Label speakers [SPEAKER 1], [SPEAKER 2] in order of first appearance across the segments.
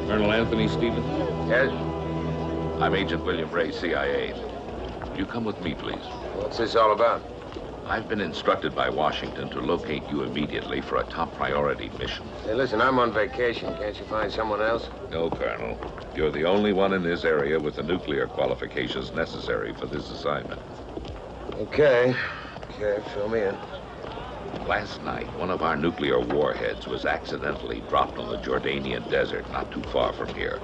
[SPEAKER 1] Colonel Anthony Stevens?
[SPEAKER 2] Yes?
[SPEAKER 1] I'm Agent William Ray, CIA. You come with me, please.
[SPEAKER 2] What's this all about?
[SPEAKER 1] I've been instructed by Washington to locate you immediately for a top priority mission.
[SPEAKER 2] Hey, listen, I'm on vacation. Can't you find someone else?
[SPEAKER 1] No, Colonel. You're the only one in this area with the nuclear qualifications necessary for this assignment.
[SPEAKER 2] Okay, fill me in.
[SPEAKER 1] Last night, one of our nuclear warheads was accidentally dropped on the Jordanian desert not too far from here.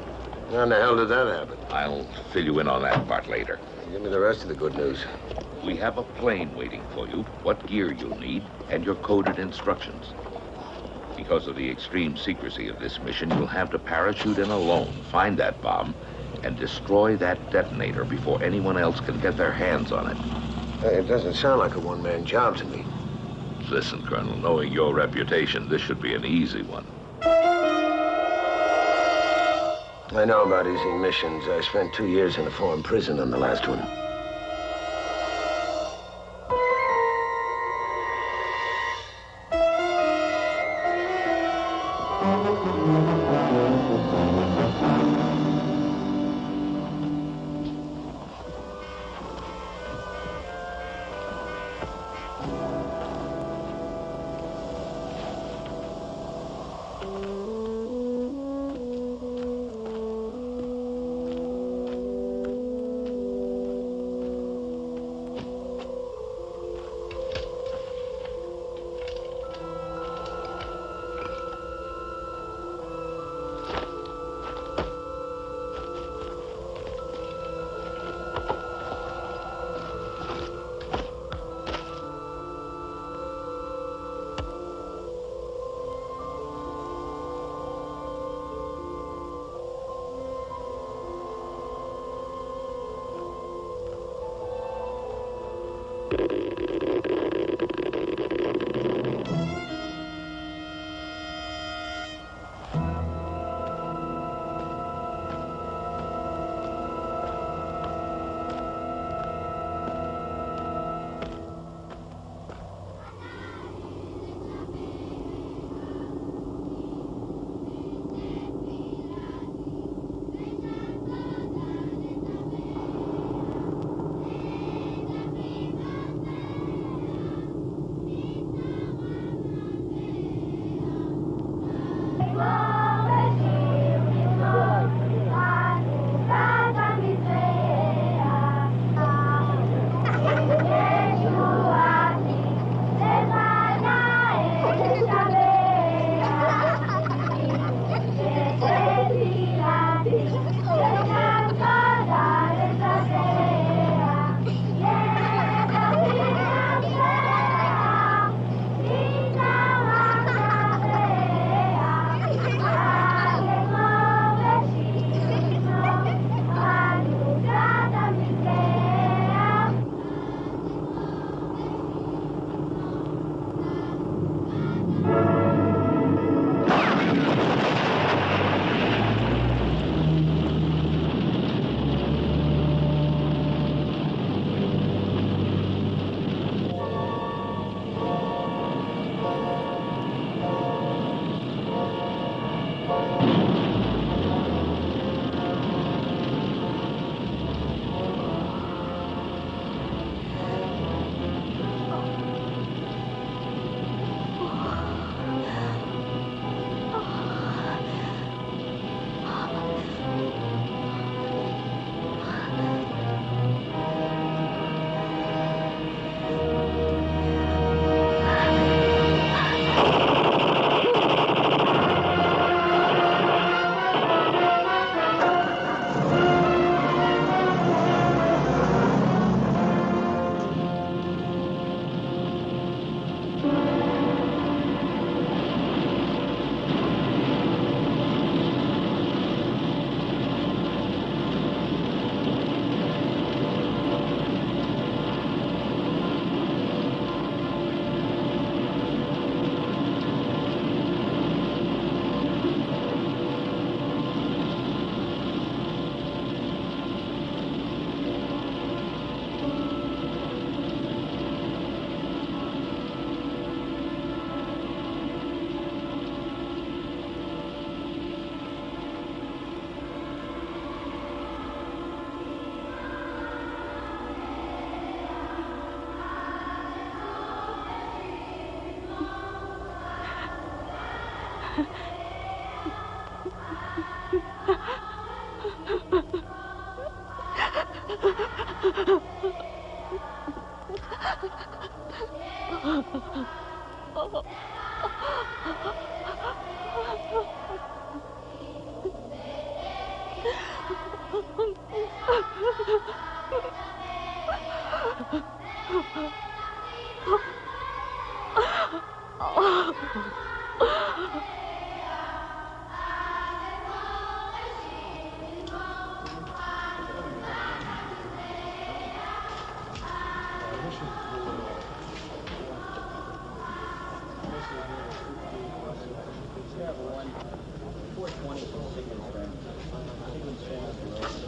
[SPEAKER 2] How in the hell did that happen?
[SPEAKER 1] I'll fill you in on that part later.
[SPEAKER 2] Give me the rest of the good news.
[SPEAKER 1] We have a plane waiting for you, what gear you'll need, and your coded instructions. Because of the extreme secrecy of this mission, you'll have to parachute in alone, find that bomb, and destroy that detonator before anyone else can get their hands on it.
[SPEAKER 2] Hey, it doesn't sound like a one-man job to me.
[SPEAKER 1] Listen, Colonel, knowing your reputation, this should be an easy one.
[SPEAKER 2] I know about easy missions. I spent 2 years in a foreign prison on the last one.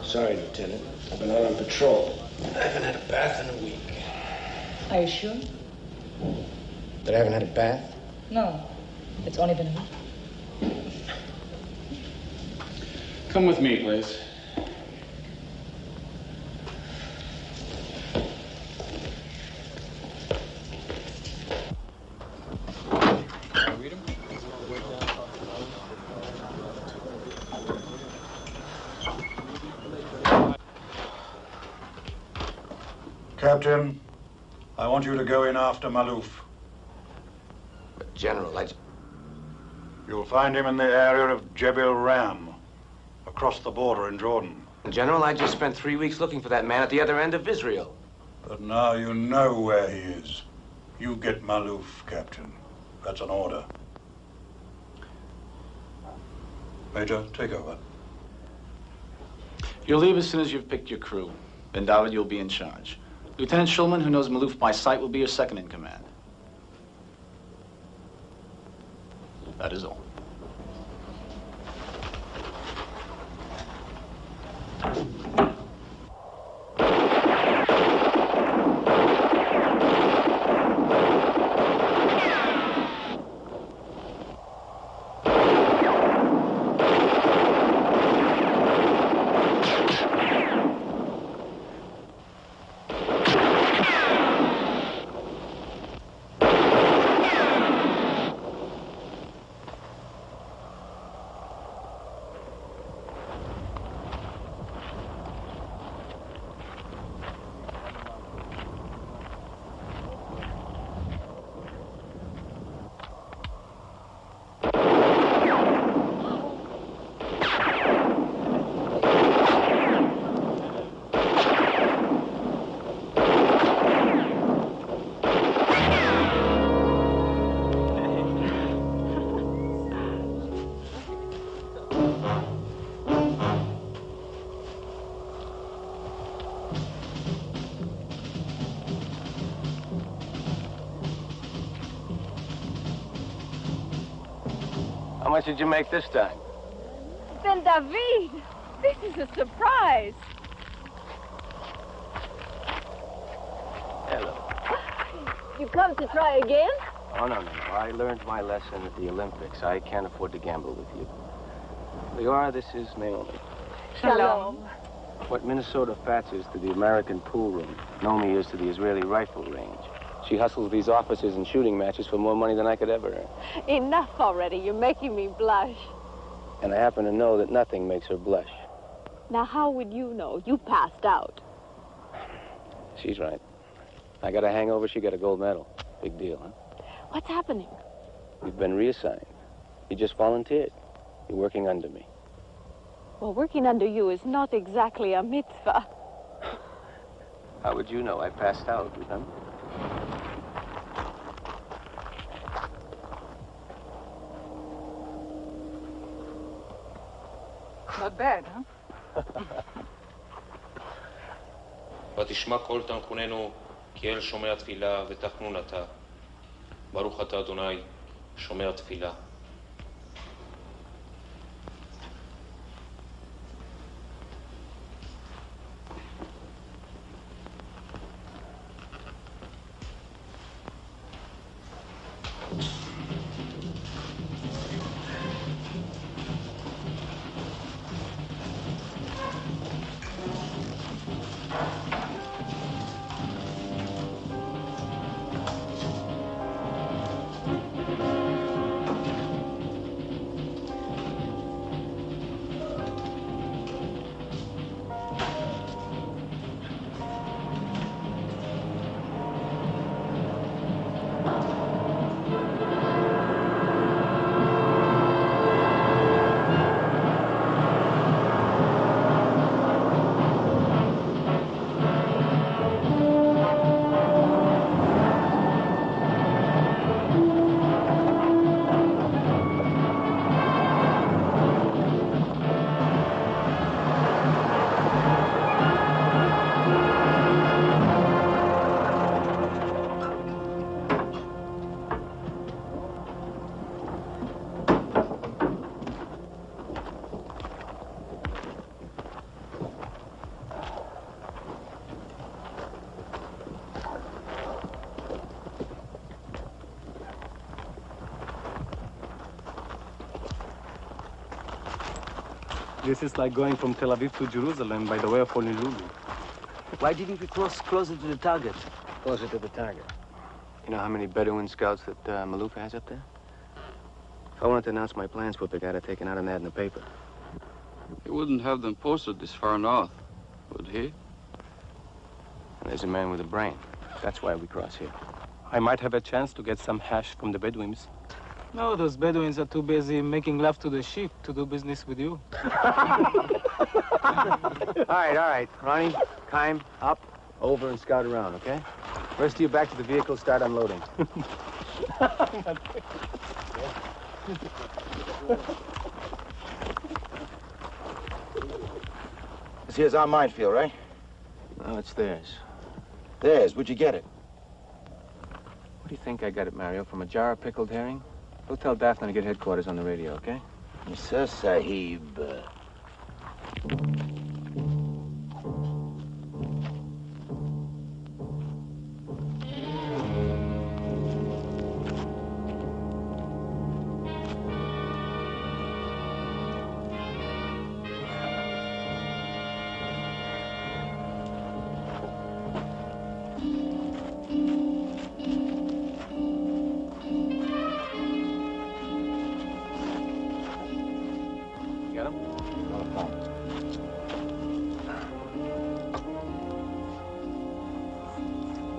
[SPEAKER 2] Sorry, Lieutenant. I've been out on patrol. I haven't had a bath in a week.
[SPEAKER 3] Are you sure?
[SPEAKER 2] That I haven't had a bath?
[SPEAKER 3] No. It's only been a week.
[SPEAKER 4] Come with me, please. Read 'em.
[SPEAKER 5] Captain, I want you to go in after Malouf.
[SPEAKER 2] But General,
[SPEAKER 5] You'll find him in the area of Jebel Ram, across the border in Jordan.
[SPEAKER 2] General, I just spent 3 weeks looking for that man at the other end of Israel.
[SPEAKER 5] But now you know where he is. You get Malouf, Captain. That's an order. Major, take over.
[SPEAKER 4] You'll leave as soon as you've picked your crew. Ben David, you'll be in charge. Lieutenant Schulman, who knows Malouf by sight, will be your second in command. That is all.
[SPEAKER 2] How much did you make this time?
[SPEAKER 6] Ben David, this is a surprise.
[SPEAKER 2] Hello.
[SPEAKER 6] You come to try again?
[SPEAKER 2] Oh, no. I learned my lesson at the Olympics. I can't afford to gamble with you. Leora, this is Naomi.
[SPEAKER 6] Shalom.
[SPEAKER 2] What Minnesota Fats is to the American pool room, Naomi is to the Israeli rifle range. She hustles these officers and shooting matches for more money than I could ever earn.
[SPEAKER 6] Enough already. You're making me blush.
[SPEAKER 2] And I happen to know that nothing makes her blush.
[SPEAKER 6] Now, how would you know? You passed out.
[SPEAKER 2] She's right. I got a hangover, she got a gold medal. Big deal, huh?
[SPEAKER 6] What's happening?
[SPEAKER 2] You've been reassigned. You just volunteered. You're working under me.
[SPEAKER 6] Well, working under you is not exactly a mitzvah.
[SPEAKER 2] How would you know? I passed out, remember?
[SPEAKER 3] Not bad, huh?
[SPEAKER 7] ותשמע קול תנחוננו כי אל שומע תפילה ותחנון אתה. ברוך אתה אדוני שומע תפילה.
[SPEAKER 2] This is like going from Tel Aviv to Jerusalem by the way of Honolulu.
[SPEAKER 8] Why didn't we cross closer to the target?
[SPEAKER 2] Closer to the target. You know how many Bedouin scouts that Maloof has up there? If I wanted to announce my plans, Whoop, I got to take an ad in the paper.
[SPEAKER 9] He wouldn't have them posted this far north, would he?
[SPEAKER 2] There's a man with a brain. That's why we cross here. I might have a chance to get some hash from the Bedouins.
[SPEAKER 10] No, those Bedouins are too busy making love to the sheep to do business with you.
[SPEAKER 2] All right. Ronnie, Kaim, up, over, and scout around, okay? Rest of you back to the vehicle, start unloading.
[SPEAKER 11] This here's our minefield, right?
[SPEAKER 2] No, it's theirs.
[SPEAKER 11] Theirs? Where'd you get it?
[SPEAKER 2] What do you think I got it, Mario? From a jar of pickled herring? Go tell Daphne to get headquarters on the radio, okay?
[SPEAKER 11] Yes, sir, Sahib.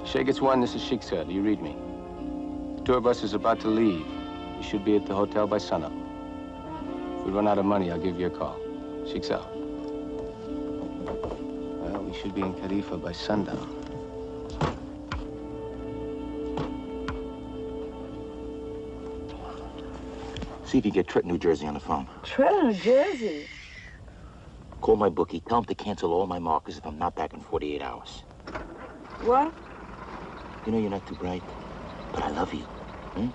[SPEAKER 2] Shagets 1, this is Sheik's. Do you read me? The tour bus is about to leave. You should be at the hotel by sunup. If we run out of money, I'll give you a call. Sheik's out. Well, we should be in Khalifa by sundown.
[SPEAKER 11] See if you get Trenton, New Jersey on the phone.
[SPEAKER 12] Trenton, New Jersey?
[SPEAKER 11] Call my bookie. Tell him to cancel all my markers if I'm not back in 48 hours.
[SPEAKER 12] What?
[SPEAKER 11] You know you're not too bright, but I love you. Hmm?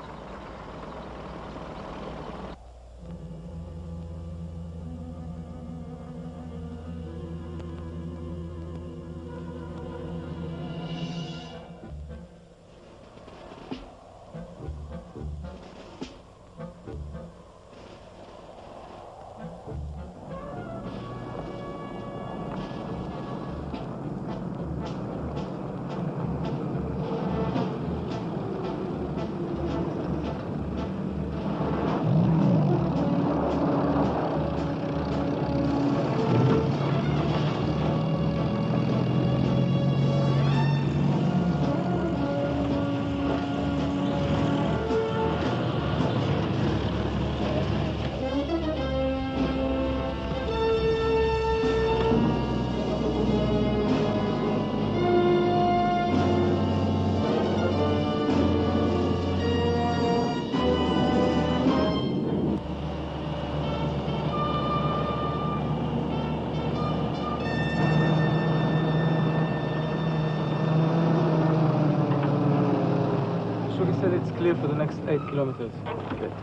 [SPEAKER 10] Said it's clear for the next 8 kilometers.
[SPEAKER 2] Good.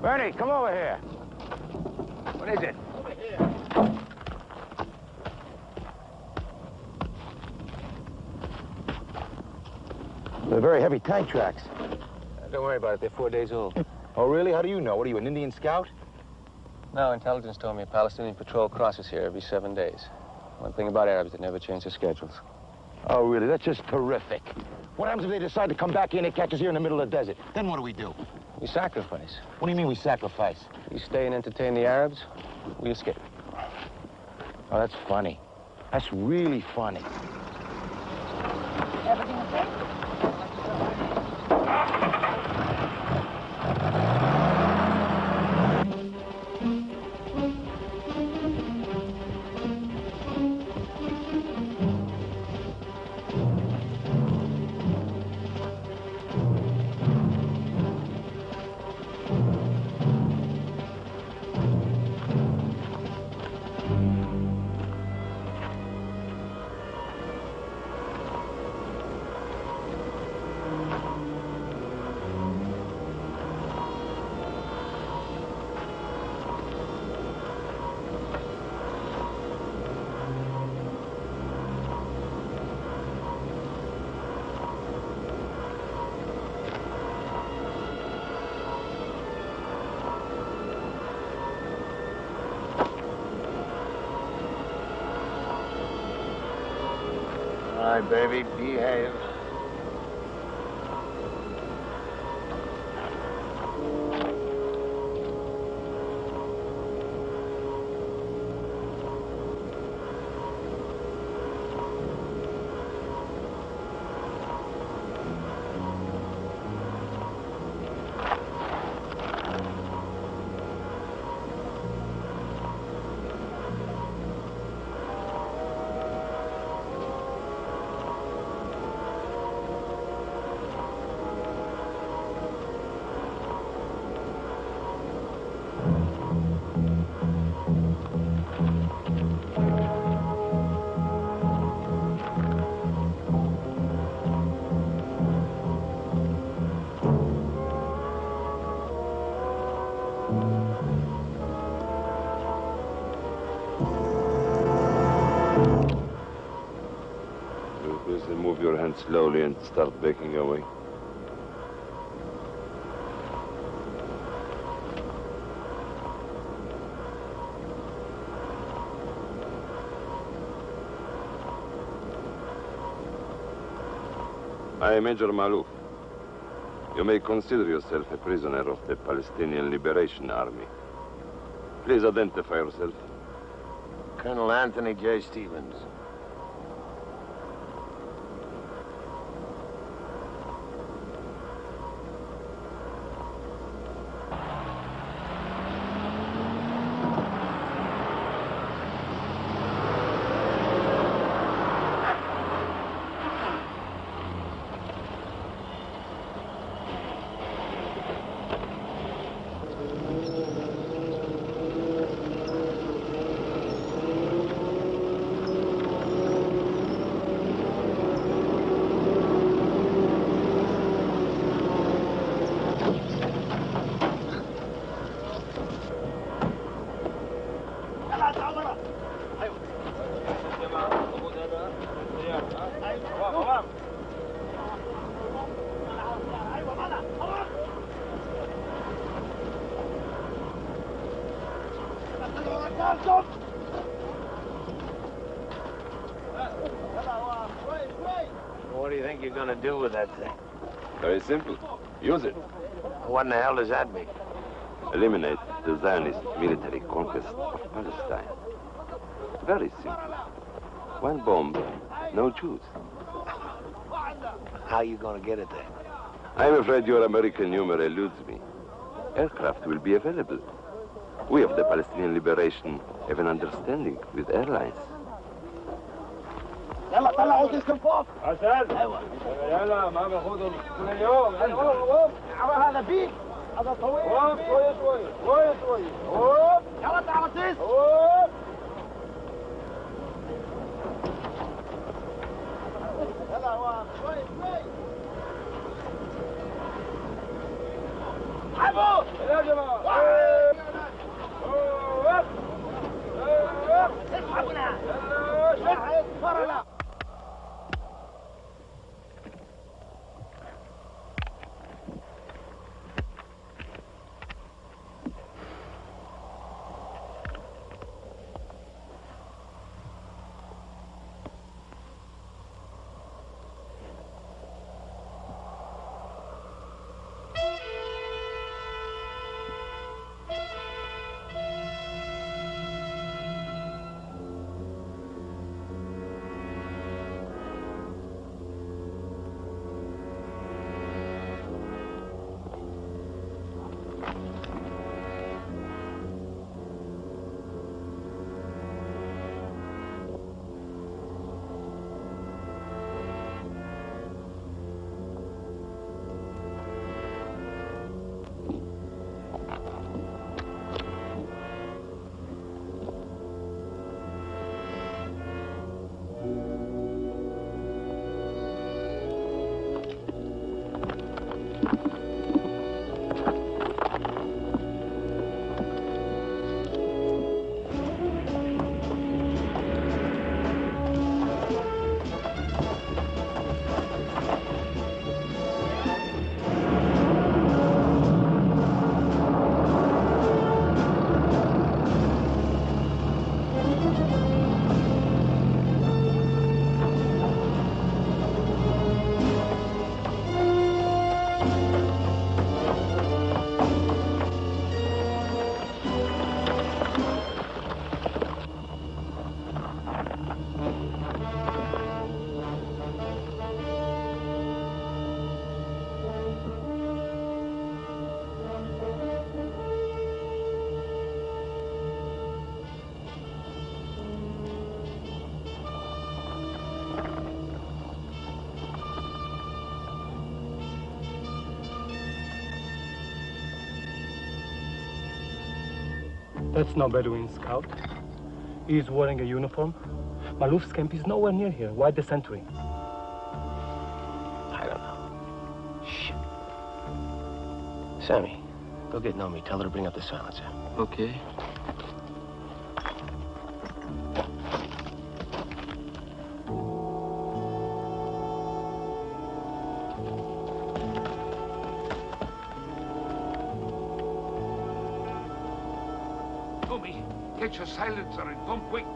[SPEAKER 11] Bernie, come over here. What is it?
[SPEAKER 2] Over here.
[SPEAKER 11] They're very heavy tank tracks.
[SPEAKER 2] Don't worry about it. They're 4 days old.
[SPEAKER 11] Oh, really? How do you know? What are you, an Indian scout?
[SPEAKER 2] No, intelligence told me a Palestinian patrol crosses here every 7 days. One thing about Arabs, they never change their schedules.
[SPEAKER 11] Oh, really? That's just terrific. What happens if they decide to come back here and they catch us here in the middle of the desert? Then what do?
[SPEAKER 2] We sacrifice.
[SPEAKER 11] What do you mean we sacrifice?
[SPEAKER 2] You stay and entertain the Arabs, we escape.
[SPEAKER 11] Oh, that's funny. That's really funny.
[SPEAKER 12] Everything okay?
[SPEAKER 11] All right, baby, behave.
[SPEAKER 13] Move your hand slowly and start backing away. I am Major Malouf. You may consider yourself a prisoner of the Palestinian Liberation Army. Please identify yourself.
[SPEAKER 11] Colonel Anthony J. Stevens. What do you think you're gonna do with that thing?
[SPEAKER 13] Very simple. Use it.
[SPEAKER 11] What in the hell does that mean?
[SPEAKER 13] Eliminate the Zionist military conquest of Palestine. Very simple. One bomb, no Jews.
[SPEAKER 11] How are you gonna get it there?
[SPEAKER 13] I'm afraid your American humor eludes me. Aircraft will be available. We of the Palestinian Liberation have an understanding with airlines.
[SPEAKER 14] يلا طلعوا جسمكم فوق عسل ايوه يلا ما باخذهم كل اليوم هذا بيك هذا طويل شوي شوي شوي شوي يلا تعال عزيز يلا واقف شوي شوي حبوا يا جماعه اسحبنا يلا شد فرنا
[SPEAKER 15] That's no Bedouin scout. He's wearing a uniform. Malouf's camp is nowhere near here. Why the sentry?
[SPEAKER 2] I don't know. Shit. Sammy, go get Nomi. Tell her to bring up the silencer.
[SPEAKER 9] Okay.
[SPEAKER 1] Tommy, get your silencer and come quick.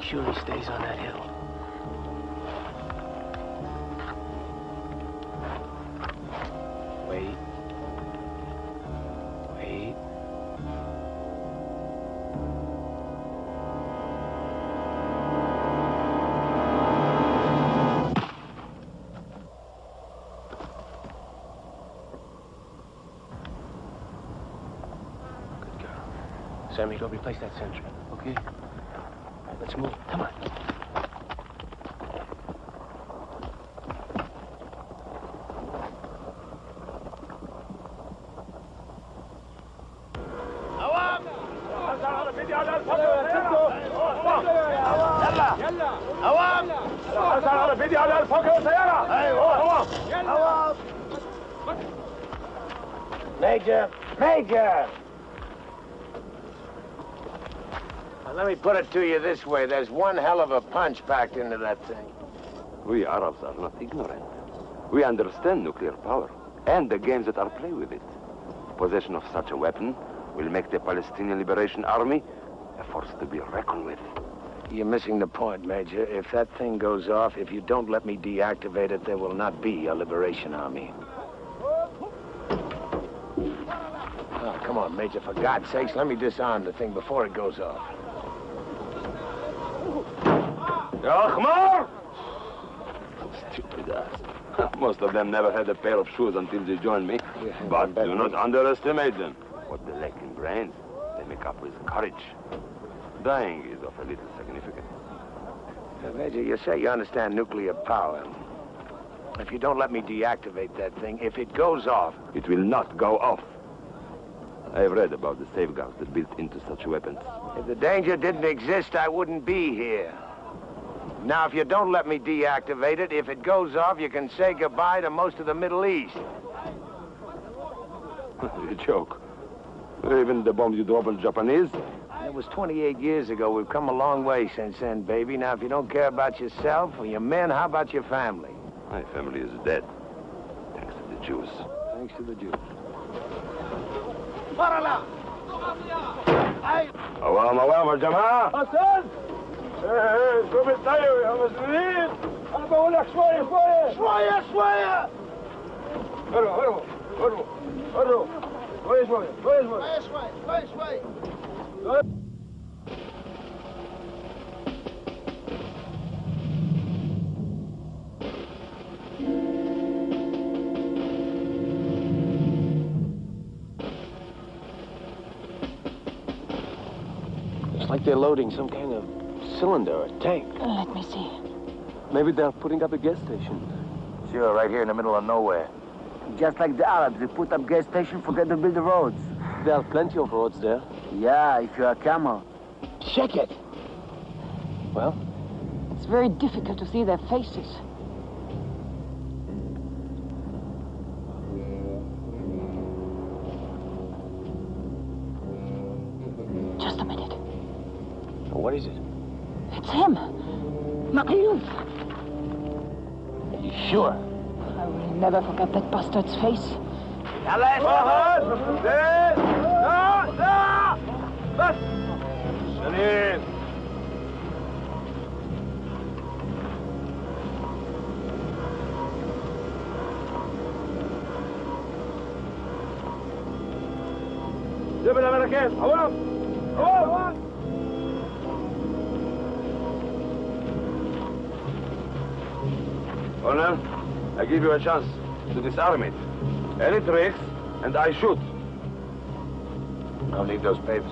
[SPEAKER 2] Sure he stays on that hill. Wait. Wait. Good girl. Sammy, go replace that sentry.
[SPEAKER 9] Okay.
[SPEAKER 2] Let's move. Come on.
[SPEAKER 11] Major! Major! Let me put it to you this way. There's one hell of a punch packed into that thing.
[SPEAKER 13] We Arabs are not ignorant. We understand nuclear power and the games that are played with it. Possession of such a weapon will make the Palestinian Liberation Army a force to be reckoned with.
[SPEAKER 11] You're missing the point, Major. If that thing goes off, if you don't let me deactivate it, there will not be a Liberation Army. Oh, come on, Major. For God's sakes, let me disarm the thing before it goes off.
[SPEAKER 13] Stupid ass. Most of them never had a pair of shoes until they joined me. But do not underestimate them. What they lack in brains, they make up with courage. Dying is of a little significance.
[SPEAKER 11] Major, you say you understand nuclear power. If you don't let me deactivate that thing, if it goes off...
[SPEAKER 13] It will not go off. I've read about the safeguards that built into such weapons.
[SPEAKER 11] If the danger didn't exist, I wouldn't be here. Now, if you don't let me deactivate it, if it goes off, you can say goodbye to most of the Middle East.
[SPEAKER 13] You joke. Even the bombs you drop on Japanese?
[SPEAKER 11] It was 28 years ago. We've come a long way since then, baby. Now, if you don't care about yourself or your men, how about your family?
[SPEAKER 13] My family is dead. Thanks to the Jews.
[SPEAKER 11] Thanks to the Jews.
[SPEAKER 13] اوام اوام يا جماعه
[SPEAKER 14] حسن شو بتطيروا يا مسؤولين انا بقول لك شويه شويه هربوا شويه
[SPEAKER 2] It's like they're loading some kind of cylinder or tank.
[SPEAKER 3] Let me see.
[SPEAKER 2] Maybe they're putting up a gas station.
[SPEAKER 11] Sure, right here in the middle of nowhere.
[SPEAKER 8] Just like the Arabs, they put up gas station, forget to build the roads.
[SPEAKER 2] There are plenty of roads there.
[SPEAKER 8] Yeah, if you're a camel.
[SPEAKER 2] Check it. Well?
[SPEAKER 3] It's very difficult to see their faces. Just a minute.
[SPEAKER 2] What is it?
[SPEAKER 3] It's him. Malouf.
[SPEAKER 2] You sure?
[SPEAKER 3] I will never forget that bastard's face.
[SPEAKER 14] بس سليم جيب الامريكان عوام عوام
[SPEAKER 13] Colonel, I give you a chance to disarm it. Any tricks, and I shoot.
[SPEAKER 11] I'll need those papers.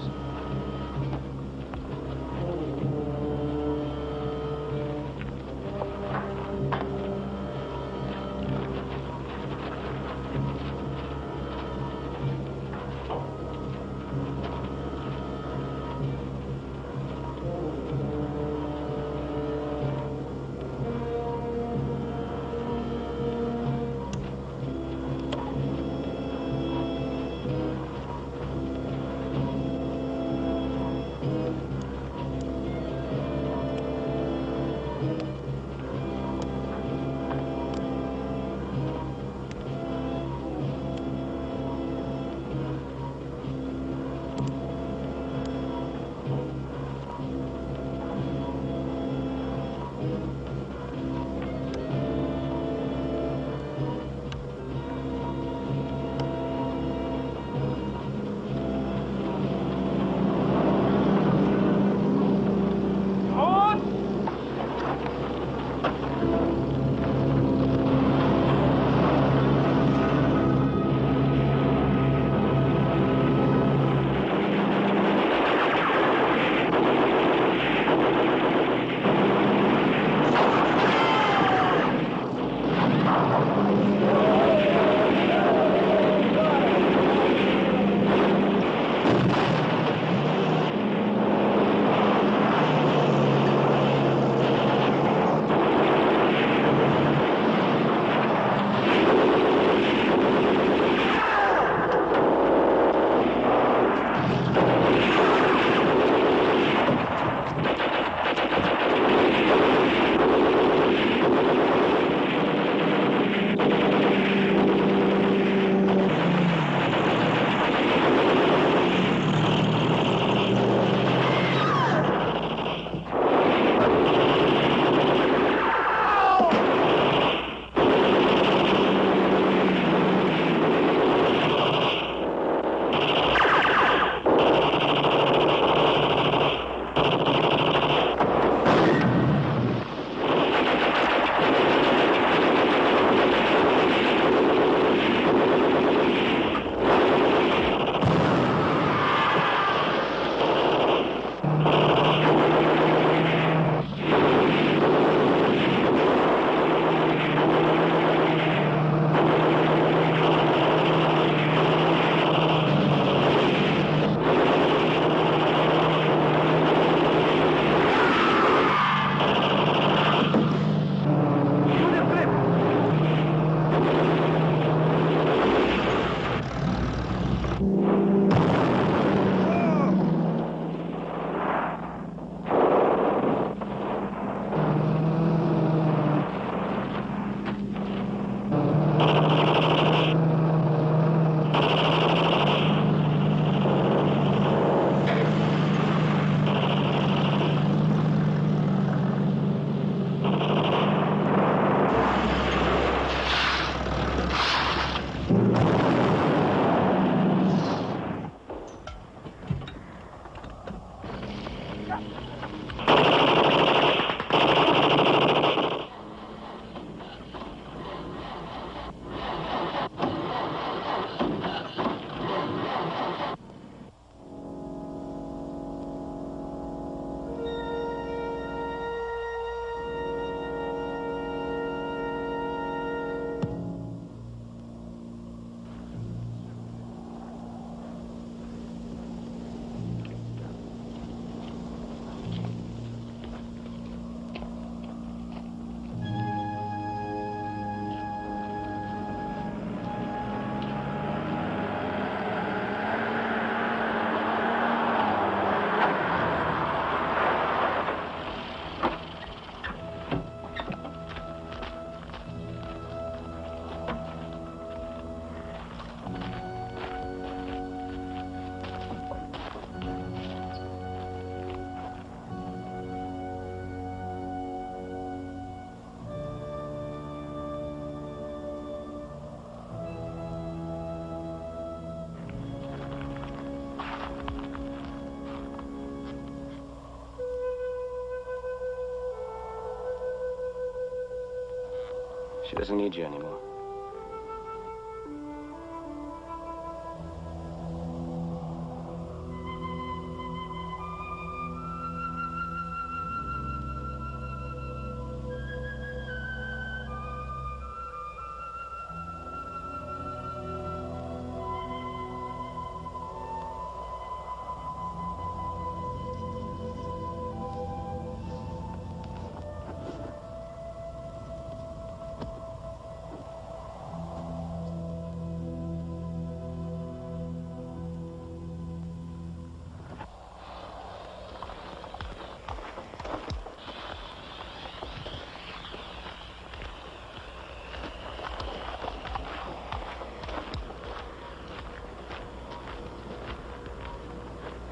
[SPEAKER 2] She doesn't need you anymore.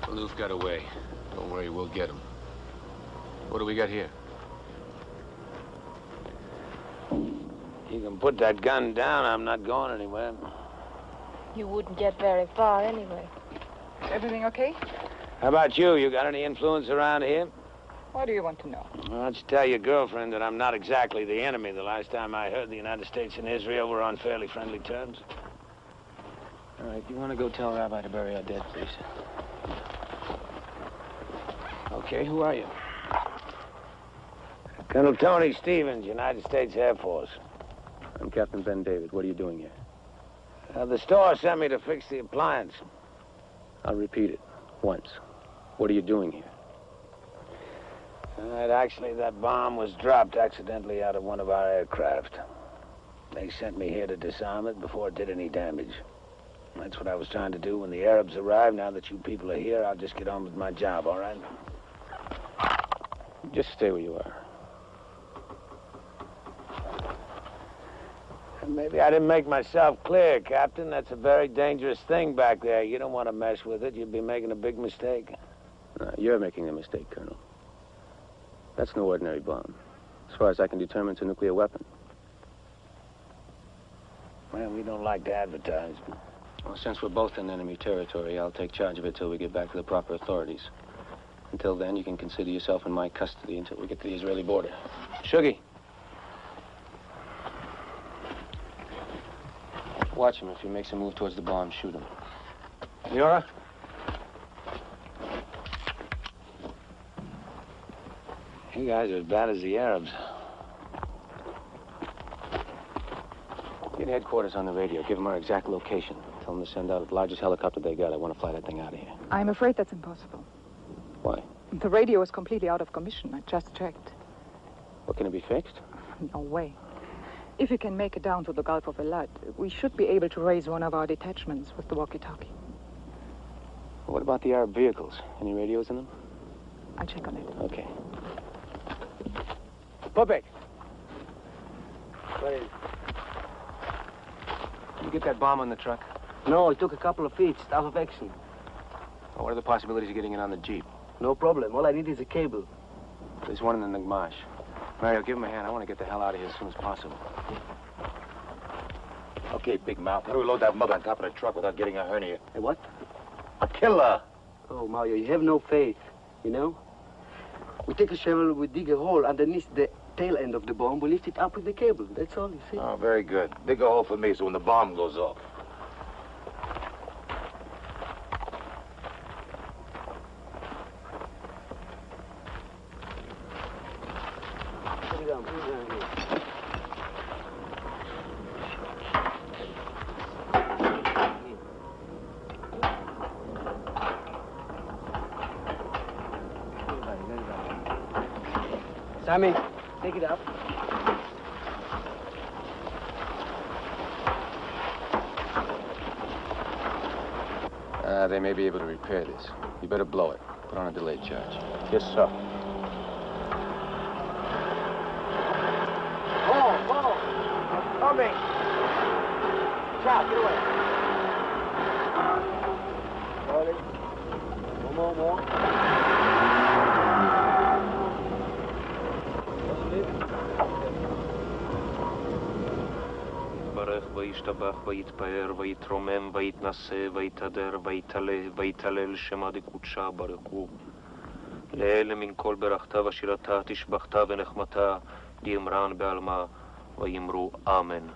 [SPEAKER 2] Maloof got away. Don't worry, we'll get him. What do we got here?
[SPEAKER 11] You can put that gun down. I'm not going anywhere.
[SPEAKER 6] You wouldn't get very far anyway.
[SPEAKER 3] Everything okay?
[SPEAKER 11] How about you? You got any influence around here?
[SPEAKER 3] What do you want to know?
[SPEAKER 11] Why don't you tell your girlfriend that I'm not exactly the enemy. The last time I heard, the United States and Israel were on fairly friendly terms.
[SPEAKER 2] All right, you want to go tell Rabbi to bury our dead, please? Okay, who are you?
[SPEAKER 11] Colonel Tony Stevens, United States Air Force.
[SPEAKER 2] I'm Captain Ben David. What are you doing here?
[SPEAKER 11] The store sent me to fix the appliance.
[SPEAKER 2] I'll repeat it. Once. What are you doing here?
[SPEAKER 11] Actually, that bomb was dropped accidentally out of one of our aircraft. They sent me here to disarm it before it did any damage. That's what I was trying to do when the Arabs arrived. Now that you people are here, I'll just get on with my job, all right?
[SPEAKER 2] Just stay where you are.
[SPEAKER 11] Maybe I didn't make myself clear, Captain. That's a very dangerous thing back there. You don't want to mess with it. You'd be making a big mistake.
[SPEAKER 2] No, you're making a mistake, Colonel. That's no ordinary bomb. As far as I can determine, it's a nuclear weapon.
[SPEAKER 11] Well, we don't like to advertise.
[SPEAKER 2] Well, since we're both in enemy territory, I'll take charge of it till we get back to the proper authorities. Until then, you can consider yourself in my custody until we get to the Israeli border. Shuggy. Watch him. If he makes a move towards the bomb, shoot him. Leora?
[SPEAKER 11] You guys are as bad as the Arabs.
[SPEAKER 2] Get headquarters on the radio. Give them our exact location. Tell them to send out the largest helicopter they got. I want to fly that thing out of here.
[SPEAKER 3] I'm afraid that's impossible.
[SPEAKER 2] Why?
[SPEAKER 3] The radio is completely out of commission. I just checked.
[SPEAKER 2] What, can it be fixed?
[SPEAKER 3] No way. If you can make it down to the Gulf of Eilat, we should be able to raise one of our detachments with the walkie-talkie.
[SPEAKER 2] Well, what about the Arab vehicles? Any radios in them?
[SPEAKER 3] I'll check on it.
[SPEAKER 2] Okay.
[SPEAKER 11] Puppet!
[SPEAKER 2] What is it? You get that bomb on the truck?
[SPEAKER 8] No, it took a couple of feet. Stop of action.
[SPEAKER 2] Well, what are the possibilities of getting it on the Jeep?
[SPEAKER 8] No problem. All I need is a cable.
[SPEAKER 2] There's one in the Nagmash. Mario, give him a hand. I want to get the hell out of here as soon as possible.
[SPEAKER 16] Okay, Big Mouth. How do we load that mother on top of the truck without getting a hernia?
[SPEAKER 8] Hey, what?
[SPEAKER 16] A killer!
[SPEAKER 8] Oh, Mario, you have no faith, you know? We take a shovel, we dig a hole underneath the tail end of the bomb, we lift it up with the cable. That's all, you see?
[SPEAKER 16] Oh, very good. Dig a hole for me so when the bomb goes off.
[SPEAKER 8] Put it down here. Sammy, take it up.
[SPEAKER 2] They may be able to repair this. You better blow it. Put on a delayed charge.
[SPEAKER 16] Yes, sir.
[SPEAKER 11] Coming! Chop, get away. Slowly. More.
[SPEAKER 7] יתברך וישתבח ויתפאר ויתרומם ויתנשא ויתהדר ויתהלל שמה דקודשה ברכו לאלה מן כל ברכתה ושירתה תשבחתה ונחמתה דימרן בעלמה ויאמרו אמן.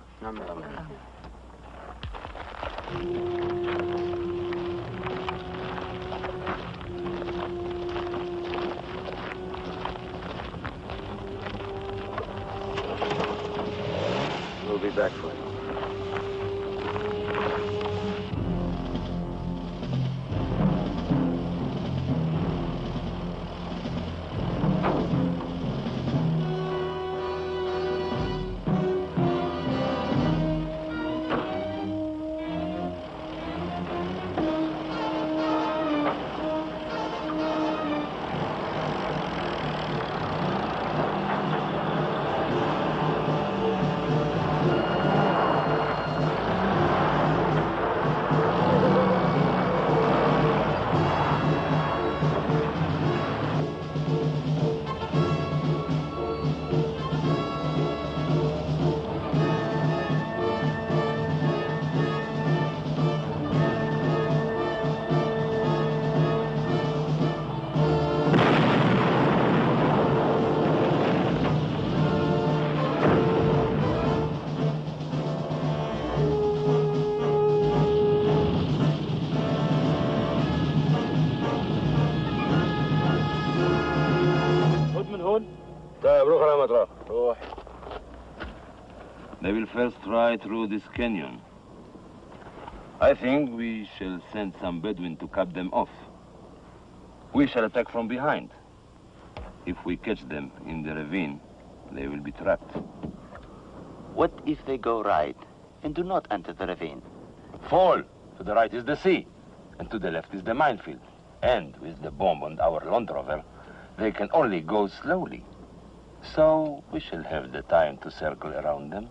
[SPEAKER 11] We'll be back for you.
[SPEAKER 13] They will first try through this canyon. I think we shall send some Bedouin to cut them off. We shall attack from behind. If we catch them in the ravine, they will be trapped.
[SPEAKER 17] What if they go right and do not enter the ravine?
[SPEAKER 13] Fall! To the right is the sea, and to the left is the minefield. And with the bomb on our Land Rover, they can only go slowly. So we shall have the time to circle around them.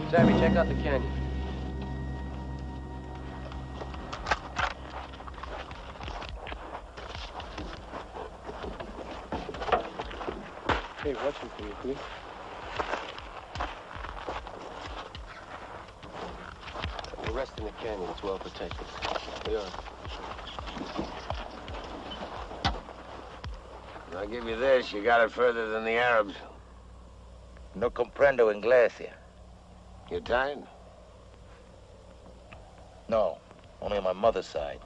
[SPEAKER 2] Sammy, check out the canyon. Hey, watching for you, please. We're resting the canyon. It's well protected. We are.
[SPEAKER 11] I'll give you this. You got it further than the Arabs.
[SPEAKER 17] No comprendo inglés here.
[SPEAKER 11] You tired?
[SPEAKER 17] No, only on my mother's side.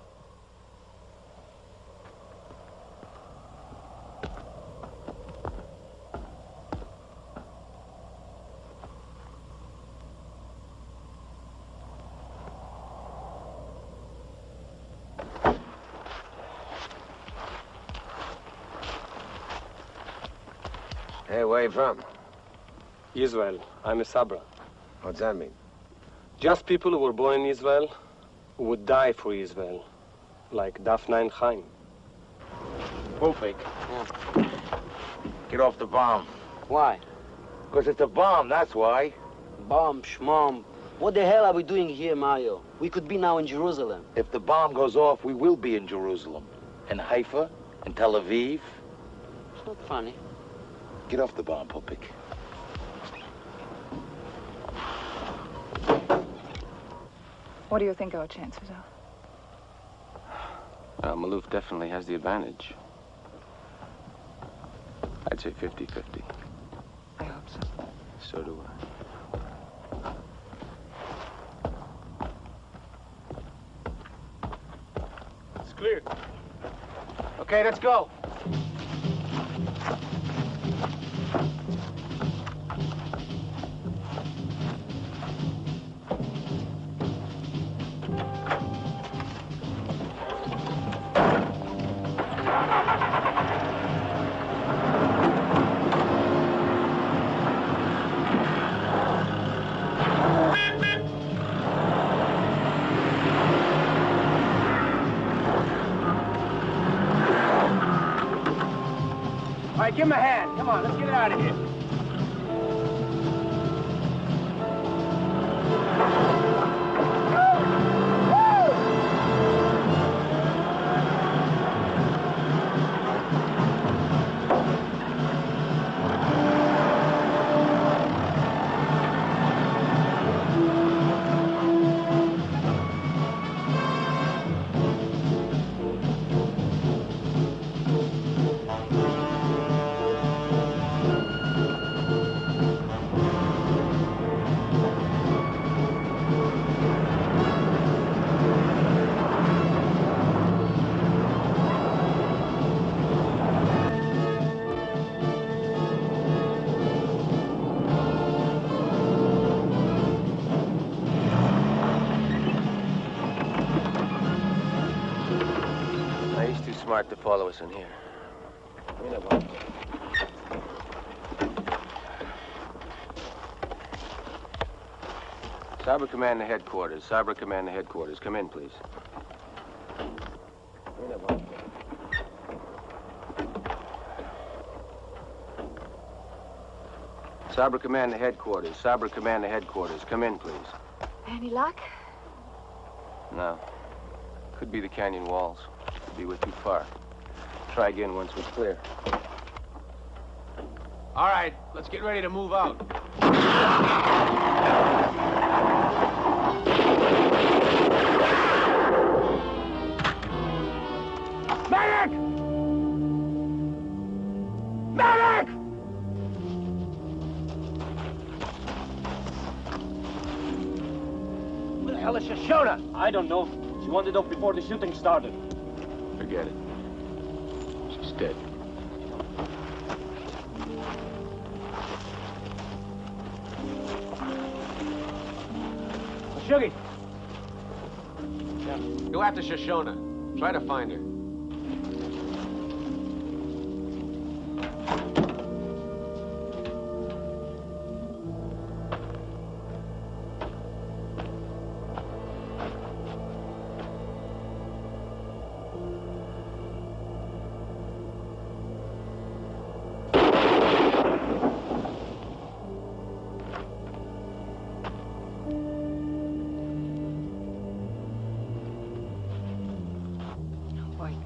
[SPEAKER 11] Hey, where you from?
[SPEAKER 15] Israel. I'm a Sabra.
[SPEAKER 11] What's that mean?
[SPEAKER 15] Just people who were born in Israel who would die for Israel, like Daphne and Chaim.
[SPEAKER 17] Foulk. Get off the bomb.
[SPEAKER 8] Why?
[SPEAKER 17] Because it's a bomb, that's why.
[SPEAKER 8] Bomb, schmom. What the hell are we doing here, Mario? We could be now in Jerusalem.
[SPEAKER 17] If the bomb goes off, we will be in Jerusalem. And Haifa, and Tel Aviv.
[SPEAKER 8] It's not funny.
[SPEAKER 17] Get off the bomb, Foulk.
[SPEAKER 3] What do you think our chances are?
[SPEAKER 2] Maloof definitely has the advantage. I'd say 50-50.
[SPEAKER 3] I hope so.
[SPEAKER 2] So do I.
[SPEAKER 15] It's clear.
[SPEAKER 2] Okay, let's go.
[SPEAKER 14] All right, give him a hand. Come on, let's get it out of here.
[SPEAKER 2] smart to follow us in here. Cyber Command to headquarters. Cyber Command to headquarters. Come in, please. Cyber Command to headquarters. Cyber Command to headquarters. Come in, please.
[SPEAKER 6] Any luck?
[SPEAKER 2] No. Could be the canyon walls. Could be we're too far. Try again once we're clear.
[SPEAKER 14] All right, let's get ready to move out. Medic! Medic! Where the hell is Shoshona?
[SPEAKER 15] I don't know. She wanted off before the shooting started.
[SPEAKER 2] Forget it. She's dead.
[SPEAKER 14] Shuggy! Go after Shoshona. Try to find her.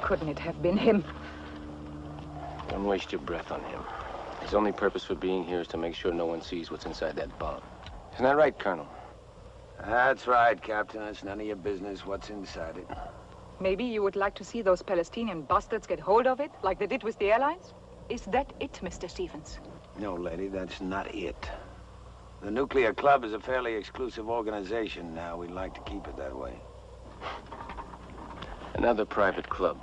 [SPEAKER 3] Couldn't it have been him?
[SPEAKER 2] Don't waste your breath on him. His only purpose for being here is to make sure no one sees what's inside that bomb. Isn't that right, Colonel?
[SPEAKER 11] That's right, Captain. It's none of your business what's inside it.
[SPEAKER 3] Maybe you would like to see those Palestinian bastards get hold of it, like they did with the Allies? Is that it, Mr. Stevens?
[SPEAKER 11] No, lady, that's not it. The Nuclear Club is a fairly exclusive organization now. We'd like to keep it that way.
[SPEAKER 2] Another private club.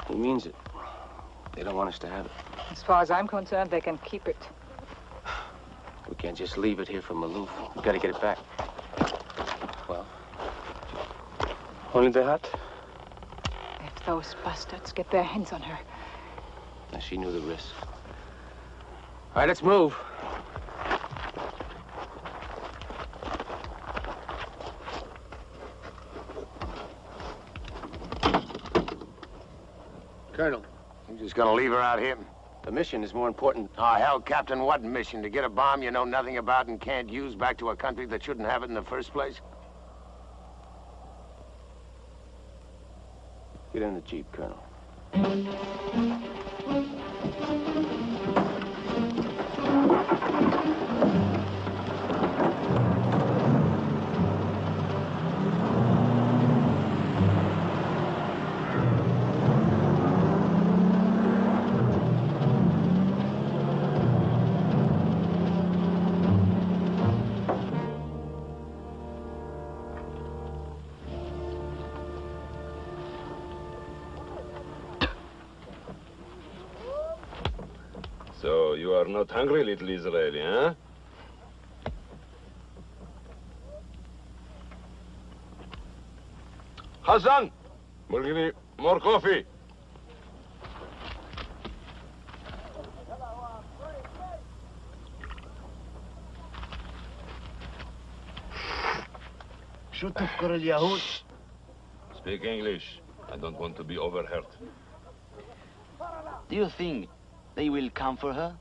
[SPEAKER 2] He means it. They don't want us to have it.
[SPEAKER 3] As far as I'm concerned, they can keep it.
[SPEAKER 2] We can't just leave it here for Maloof. We gotta get it back. Well?
[SPEAKER 15] Only the hat?
[SPEAKER 3] If those bastards get their hands on her.
[SPEAKER 2] She knew the risk. All right, let's move.
[SPEAKER 11] Colonel, you just gonna leave her out here?
[SPEAKER 2] The mission is more important.
[SPEAKER 11] Oh, hell, Captain, what mission? To get a bomb you know nothing about and can't use back to a country that shouldn't have it in the first place?
[SPEAKER 2] Get in the Jeep, Colonel.
[SPEAKER 13] So, you are not hungry, little Israeli, huh? Hassan! We'll give you more coffee. Speak English. I don't want to be overheard.
[SPEAKER 18] Do you think they will come for her?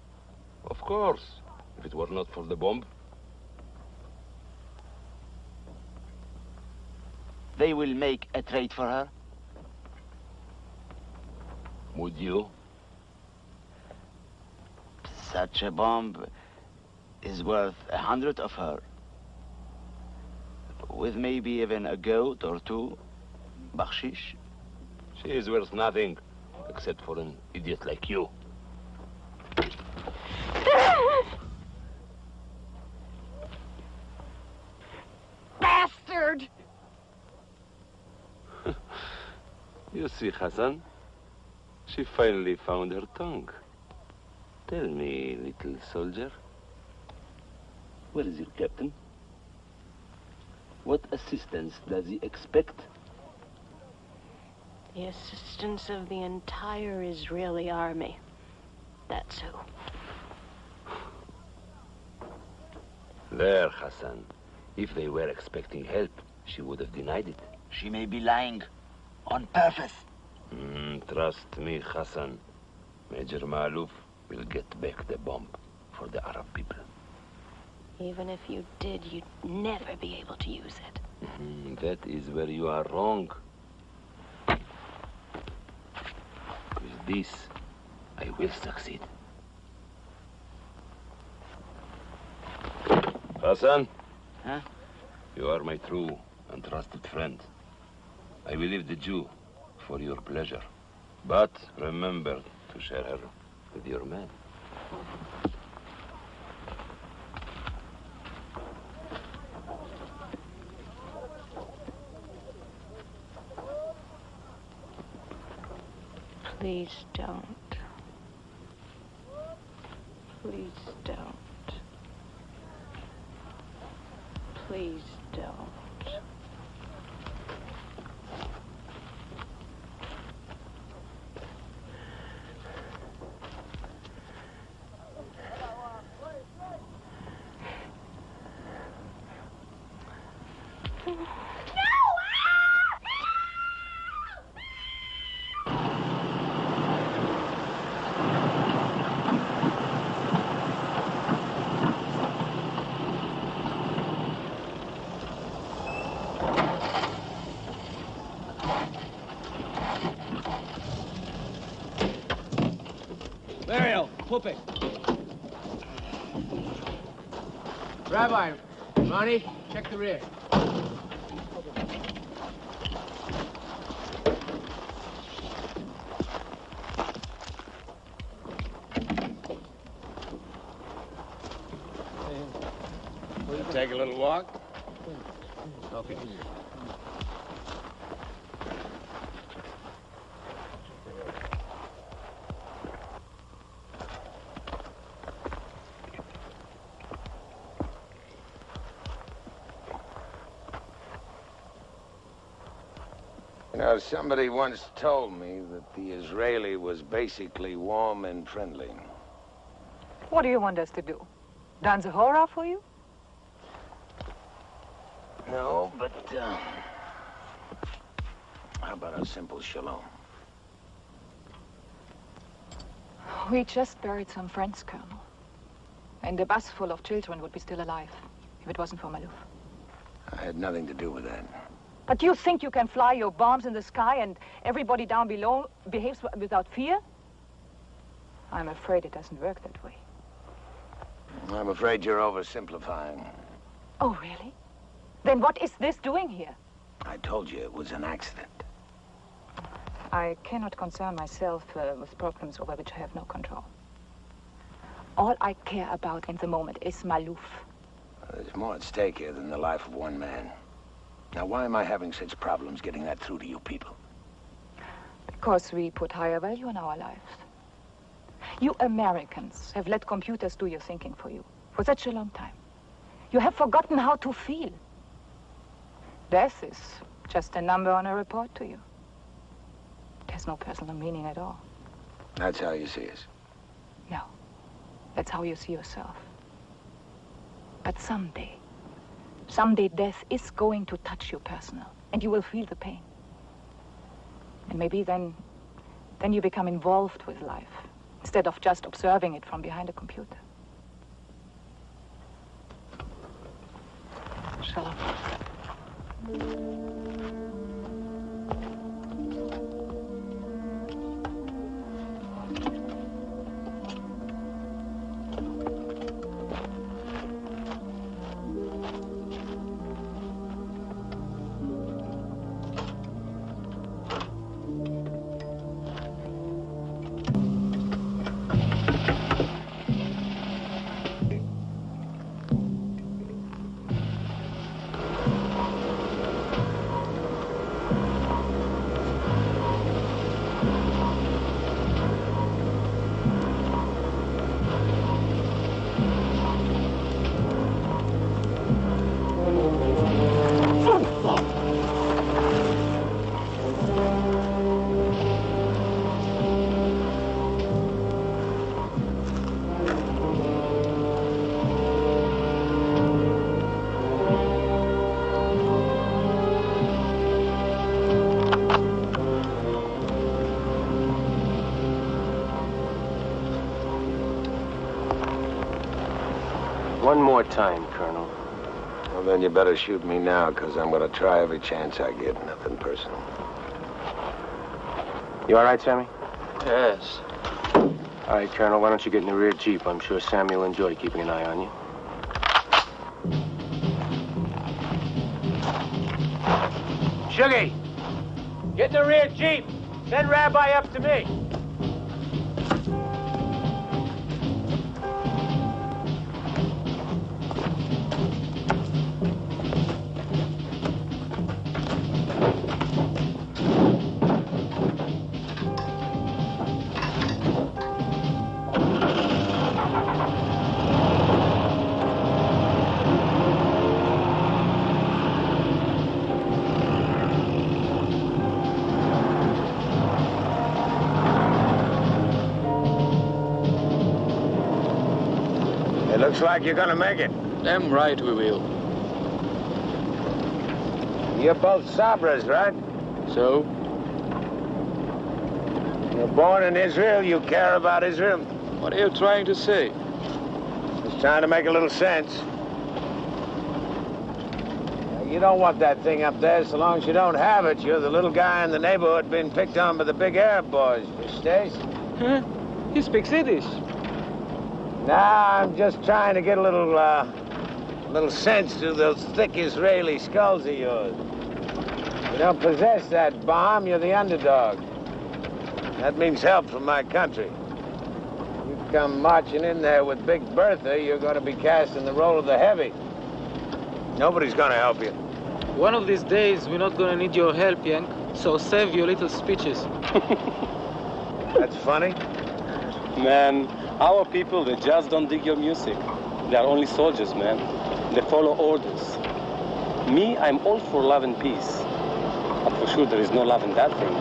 [SPEAKER 13] Of course, if it were not for the bomb.
[SPEAKER 18] They will make a trade for her?
[SPEAKER 13] Would you?
[SPEAKER 18] Such a bomb is worth 100 of her. With maybe even a goat or two, bakshish.
[SPEAKER 13] She is worth nothing, except for an idiot like you.
[SPEAKER 3] Bastard!
[SPEAKER 13] see, Hassan? She finally found her tongue. Tell me, little soldier, where is your captain? What assistance does he expect?
[SPEAKER 6] The assistance of the entire Israeli army. That's who.
[SPEAKER 13] There, Hassan. If they were expecting help, she would have denied it.
[SPEAKER 18] She may be lying on purpose.
[SPEAKER 13] Trust me, Hassan. Major Malouf will get back the bomb for the Arab people.
[SPEAKER 6] Even if you did, you'd never be able to use it.
[SPEAKER 13] That is where you are wrong. With this, I will succeed. Hassan?
[SPEAKER 18] Huh?
[SPEAKER 13] You are my true and trusted friend. I will leave the Jew for your pleasure. But remember to share her with your men.
[SPEAKER 6] Please don't. Please don't. Please don't.
[SPEAKER 14] Burial, Pupik. Rabbi, Ronnie, check the rear.
[SPEAKER 11] Take a little walk?
[SPEAKER 14] Okay.
[SPEAKER 11] You know, somebody once told me that the Israeli was basically warm and friendly.
[SPEAKER 3] What do you want us to do? Dance a horror for you?
[SPEAKER 11] No, but, how about a simple shalom?
[SPEAKER 3] We just buried some friends, Colonel. And a bus full of children would be still alive if it wasn't for Malouf.
[SPEAKER 11] I had nothing to do with that.
[SPEAKER 3] But you think you can fly your bombs in the sky and everybody down below behaves without fear? I'm afraid it doesn't work that way.
[SPEAKER 11] I'm afraid you're oversimplifying.
[SPEAKER 3] Oh, really? Then what is this doing here?
[SPEAKER 11] I told you it was an accident.
[SPEAKER 3] I cannot concern myself with problems over which I have no control. All I care about in the moment is Malouf.
[SPEAKER 11] There's more at stake here than the life of one man. Now, why am I having such problems getting that through to you people?
[SPEAKER 3] Because we put higher value on our lives. You Americans have let computers do your thinking for you for such a long time. You have forgotten how to feel. Death is just a number on a report to you. It has no personal meaning at all.
[SPEAKER 11] That's how you see us.
[SPEAKER 3] No. That's how you see yourself. But someday death is going to touch you personal, and you will feel the pain. And maybe then you become involved with life, instead of just observing it from behind a computer. Shalom.
[SPEAKER 2] One more time, Colonel.
[SPEAKER 11] Well, then you better shoot me now, because I'm going to try every chance I get. Nothing personal.
[SPEAKER 2] You all right, Sammy?
[SPEAKER 9] Yes.
[SPEAKER 2] All right, Colonel, why don't you get in the rear Jeep? I'm sure Sammy will enjoy keeping an eye on you.
[SPEAKER 14] Shuggy, get in the rear Jeep. Send Rabbi up to me.
[SPEAKER 11] Looks like you're gonna make it.
[SPEAKER 9] Damn right we will.
[SPEAKER 11] You're both Sabras, right?
[SPEAKER 9] So?
[SPEAKER 11] You're born in Israel, you care about Israel?
[SPEAKER 9] What are you trying to say?
[SPEAKER 11] Just trying to make a little sense. You don't want that thing up there so long as you don't have it. You're the little guy in the neighborhood being picked on by the big Arab boys. Verstehst?
[SPEAKER 10] Huh? He speaks Yiddish.
[SPEAKER 11] Nah, I'm just trying to get a little sense to those thick Israeli skulls of yours. You don't possess that bomb, you're the underdog. That means help from my country. You come marching in there with Big Bertha, you're going to be casting the role of the heavy. Nobody's going to help you.
[SPEAKER 10] One of these days, we're not going to need your help, Yank, so save your little speeches.
[SPEAKER 11] That's funny.
[SPEAKER 15] Man, our people, they just don't dig your music. They are only soldiers, man. They follow orders. Me, I'm all for love and peace. But for sure, there is no love in that thing.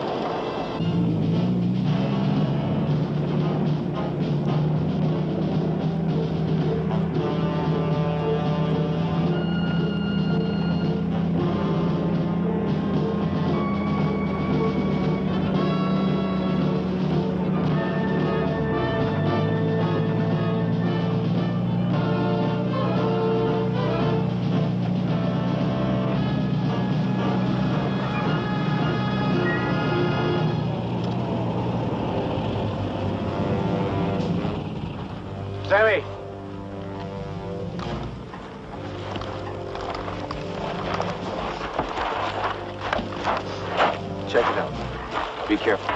[SPEAKER 14] Sammy!
[SPEAKER 2] Check it out. Be careful.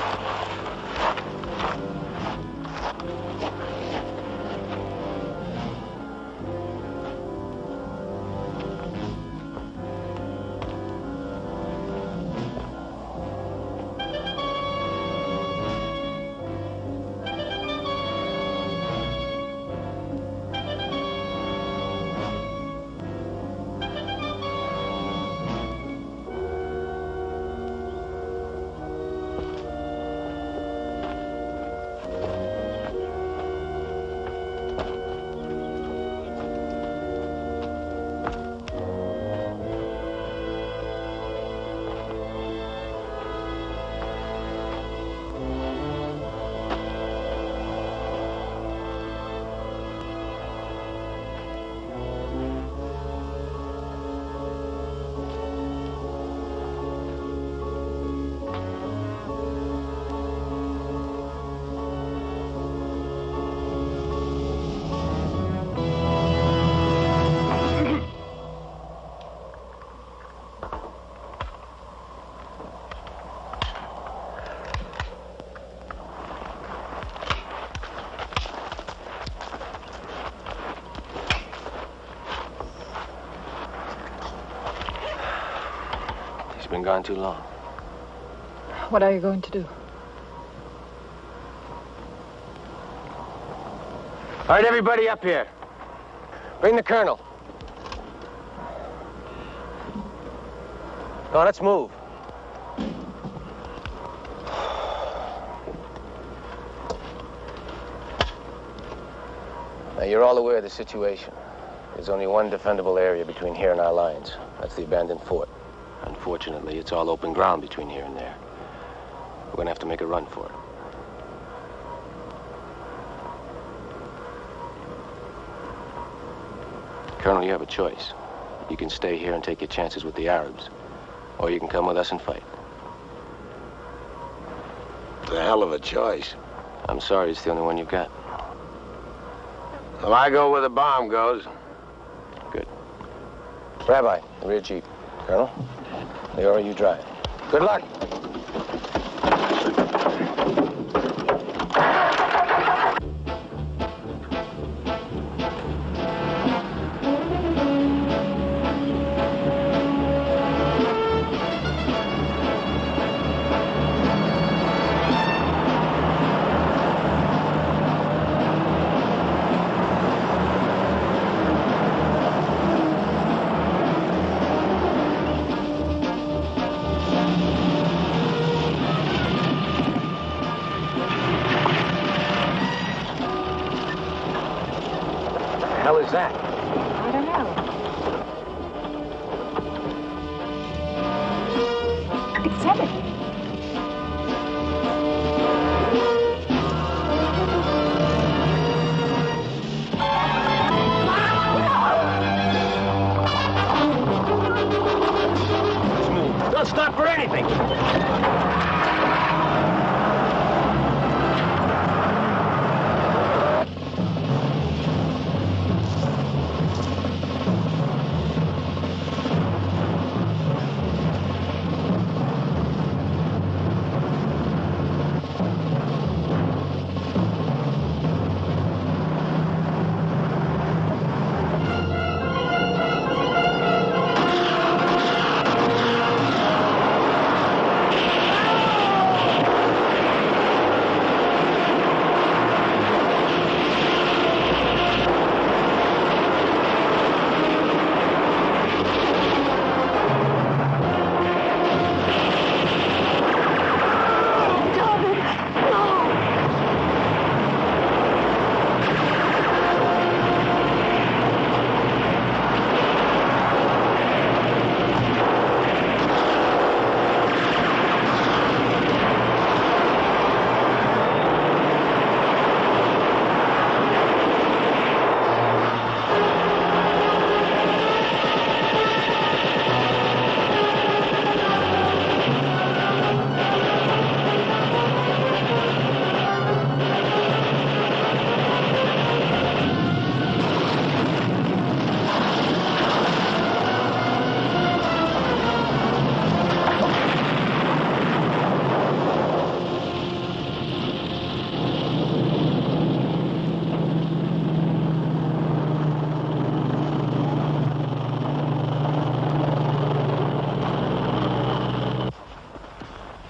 [SPEAKER 2] Been gone too long.
[SPEAKER 3] What are you going to do?
[SPEAKER 2] All right, everybody up here. Bring the colonel. Go on, let's move. Now, you're all aware of the situation. There's only one defendable area between here and our lines. That's the abandoned fort. Unfortunately, it's all open ground between here and there. We're going to have to make a run for it. Colonel, you have a choice. You can stay here and take your chances with the Arabs, or you can come with us and fight.
[SPEAKER 11] It's a hell of a choice.
[SPEAKER 2] I'm sorry, it's the only one you've got.
[SPEAKER 11] Well, I go where the bomb goes.
[SPEAKER 2] Good. Rabbi, the rear jeep. Colonel, Leora, you drive.
[SPEAKER 11] Good luck.
[SPEAKER 2] What the hell is that?
[SPEAKER 3] I don't know. It's heavy.
[SPEAKER 11] Don't stop for anything.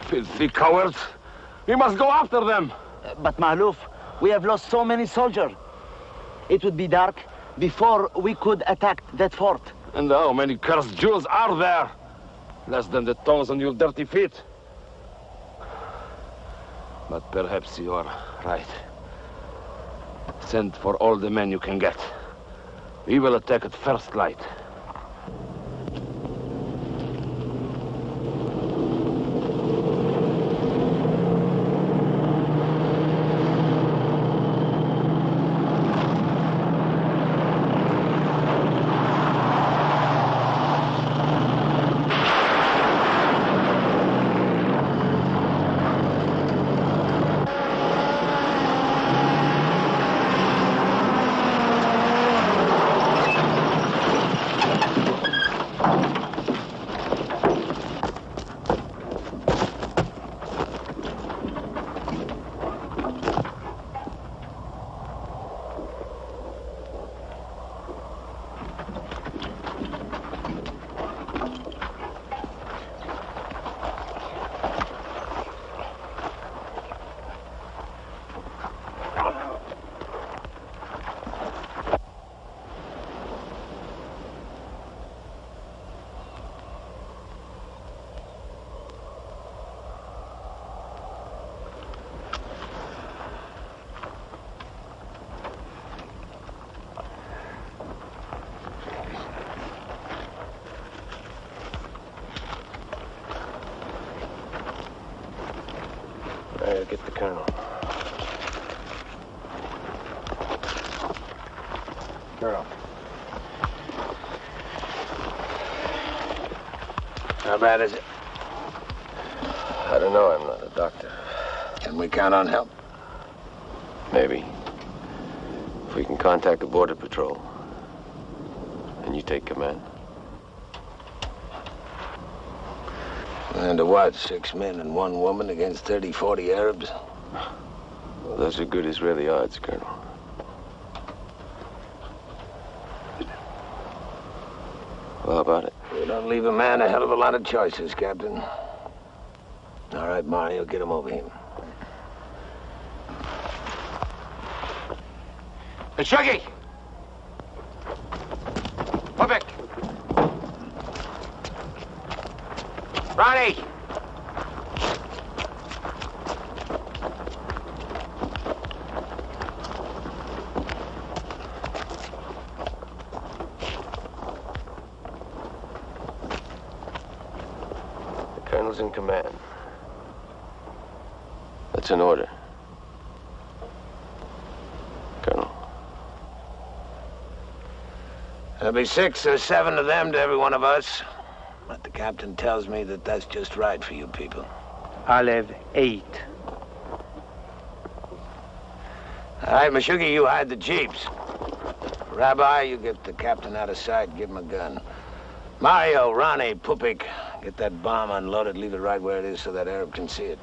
[SPEAKER 13] Filthy cowards. We must go after them.
[SPEAKER 18] But Mahluf, we have lost so many soldiers. It would be dark before we could attack that fort.
[SPEAKER 13] And how many cursed Jews are there? Less than the toes on your dirty feet. But perhaps you are right. Send for all the men you can get. We will attack at first light.
[SPEAKER 2] I'll get the colonel. Colonel,
[SPEAKER 11] How bad is it?
[SPEAKER 2] I don't know. I'm not a doctor.
[SPEAKER 11] Can we count on help?
[SPEAKER 2] Maybe. If we can contact the Border Patrol. And you take command.
[SPEAKER 11] And to what? 6 men and 1 woman against 30, 40 Arabs?
[SPEAKER 2] Well, those are good Israeli odds, Colonel. Well, how about it?
[SPEAKER 11] We don't leave a man a hell of a lot of choices, Captain. All right, Mario, get him over here.
[SPEAKER 17] Shuggy! Pubic! Ronnie!
[SPEAKER 2] The Colonel's in command. That's an order. Colonel.
[SPEAKER 11] There'll be 6 or 7 of them to every one of us. But the captain tells me that that's just right for you people.
[SPEAKER 8] I'll have 8.
[SPEAKER 11] All right, Meshuggah, you hide the jeeps. Rabbi, you get the captain out of sight, give him a gun. Mario, Ronnie, Pupik, get that bomb unloaded, leave it right where it is so that Arab can see it.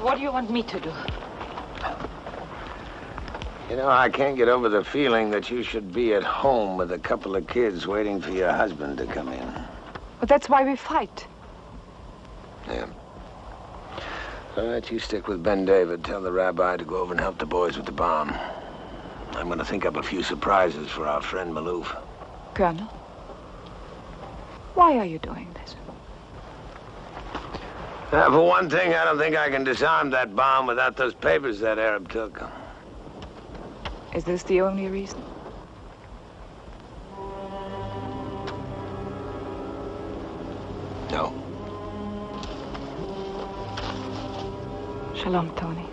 [SPEAKER 3] What do you want me to do?
[SPEAKER 11] You know, I can't get over the feeling that you should be at home with a couple of kids waiting for your husband to come in.
[SPEAKER 3] But that's why we fight.
[SPEAKER 11] Yeah. All right, you stick with Ben David. Tell the rabbi to go over and help the boys with the bomb. I'm going to think up a few surprises for our friend Malouf.
[SPEAKER 3] Colonel, why are you doing this?
[SPEAKER 11] For one thing, I don't think I can disarm that bomb without those papers that Arab took.
[SPEAKER 3] Is this the only reason?
[SPEAKER 11] No.
[SPEAKER 3] Shalom, Tony.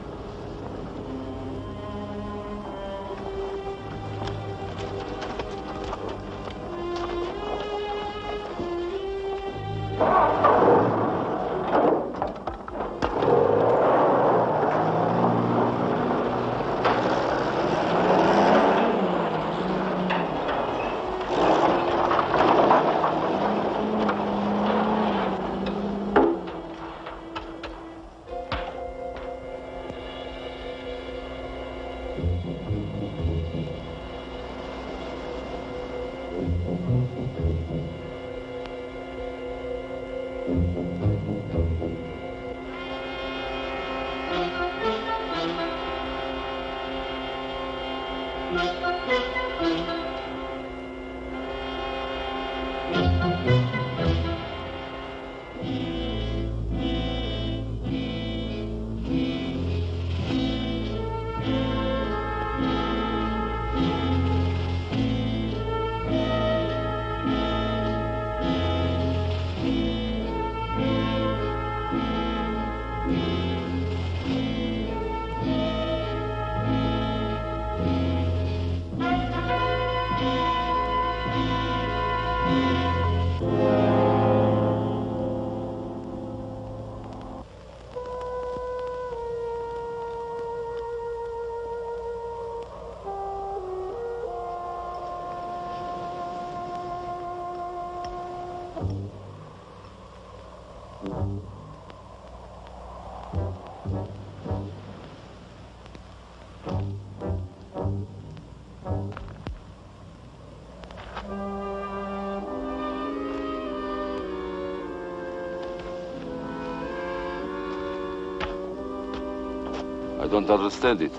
[SPEAKER 13] I don't understand it.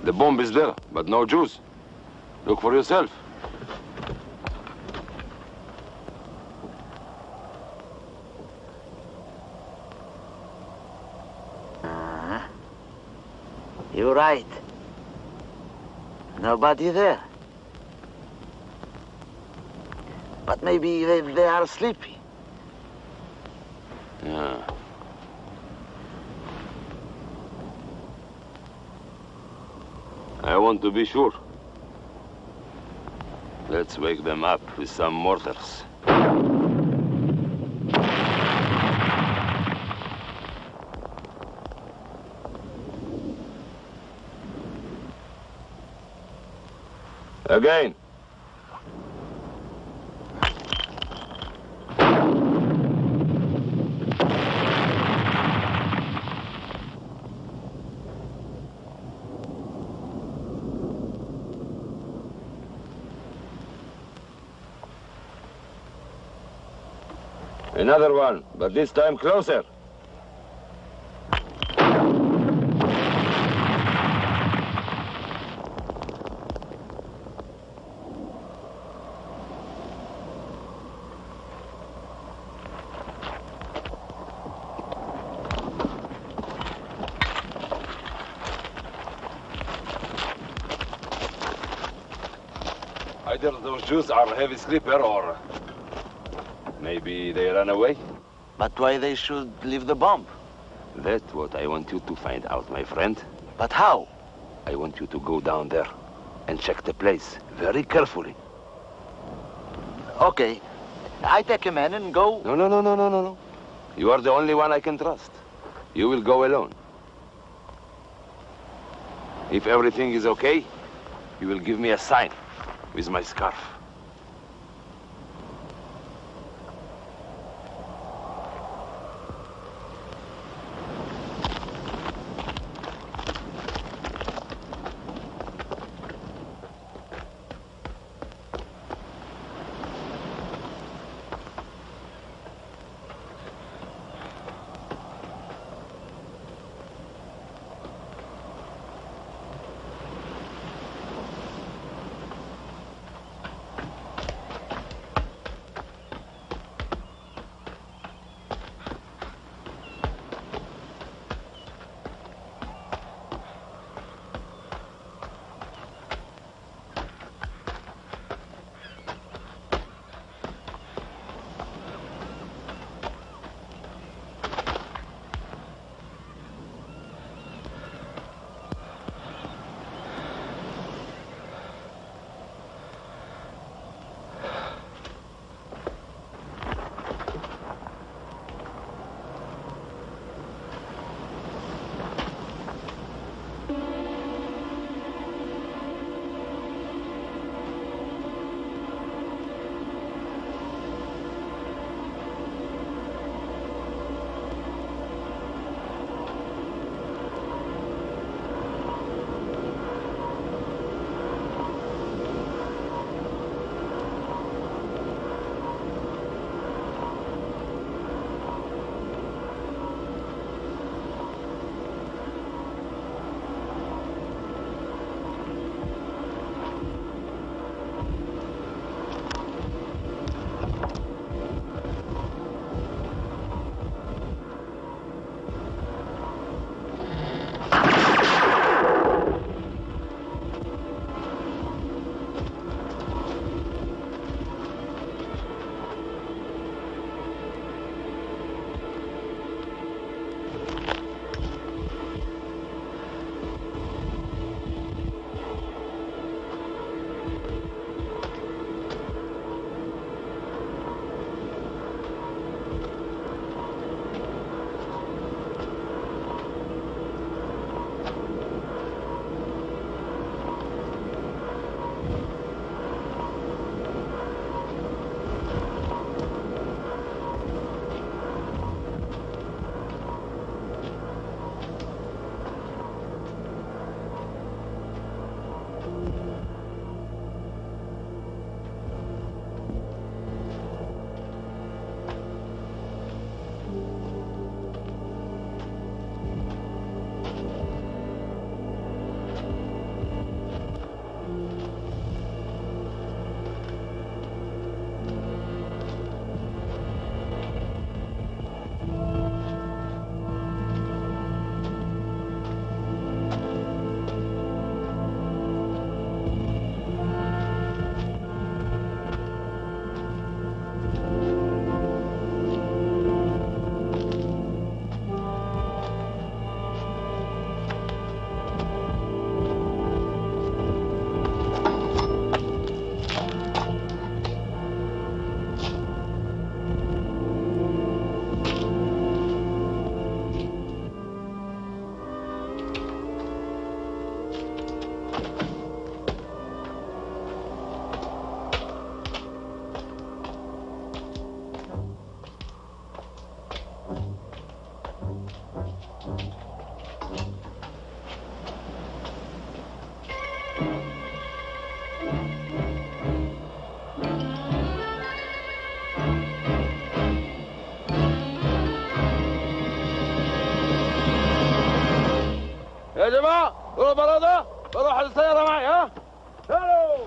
[SPEAKER 13] The bomb is there, but no Jews. Look for yourself.
[SPEAKER 18] You're right. Nobody there. But maybe they are sleepy.
[SPEAKER 13] Yeah. I want to be sure. Let's wake them up with some mortars. Again. Another one, but this time closer. Either those Jews are heavy sleeper or maybe they ran away.
[SPEAKER 18] But why they should leave the bomb?
[SPEAKER 13] That's what I want you to find out, my friend.
[SPEAKER 18] But how?
[SPEAKER 13] I want you to go down there and check the place very carefully.
[SPEAKER 18] Okay. I take a man and go...
[SPEAKER 13] No. You are the only one I can trust. You will go alone. If everything is okay, you will give me a sign with my scarf.
[SPEAKER 14] برادة بروح على السيارة معي ها؟ تعالوا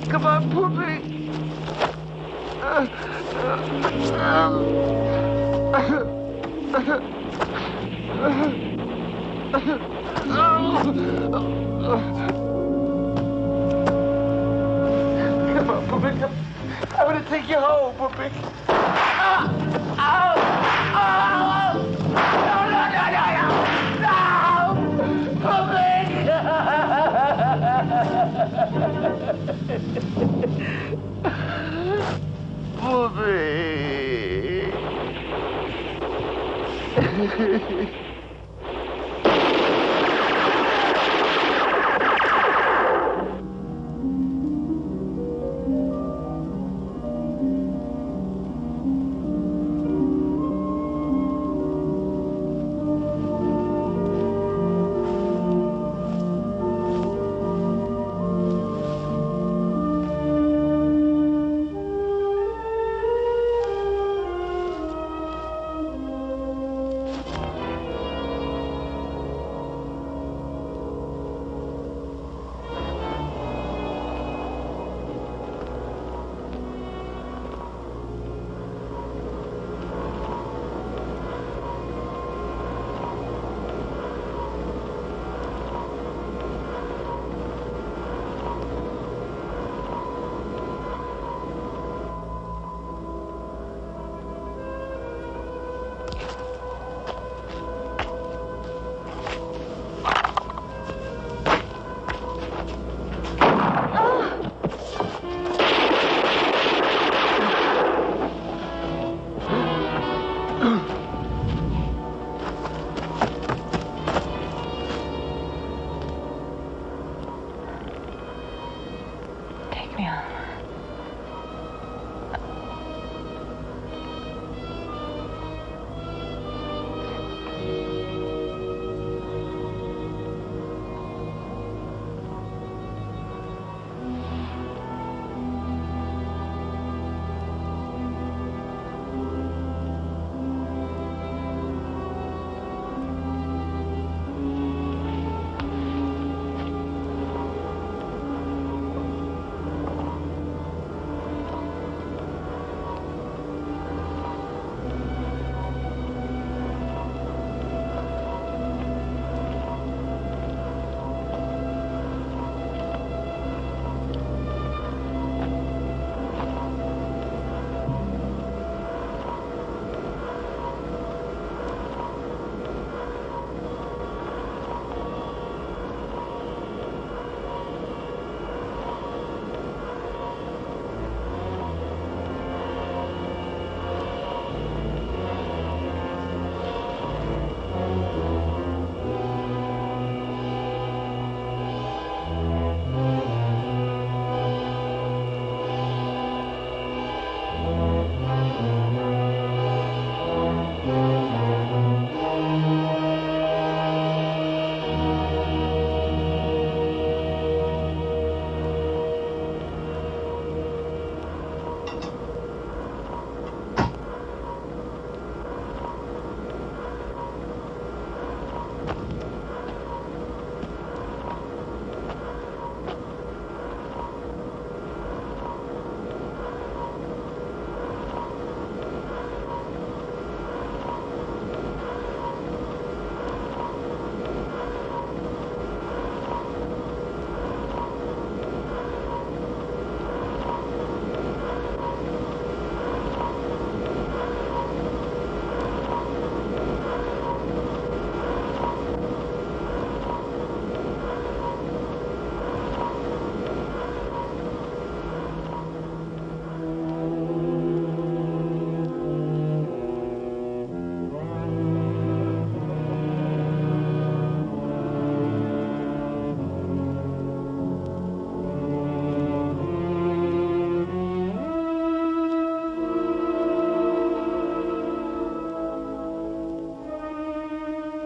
[SPEAKER 14] Come on, pull me. Come on, Bubik. I'm gonna take you home, Bubik.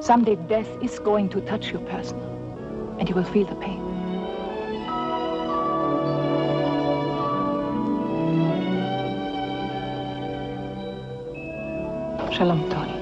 [SPEAKER 3] Someday death is going to touch you personally, and you will feel the pain. Shalom, Tony.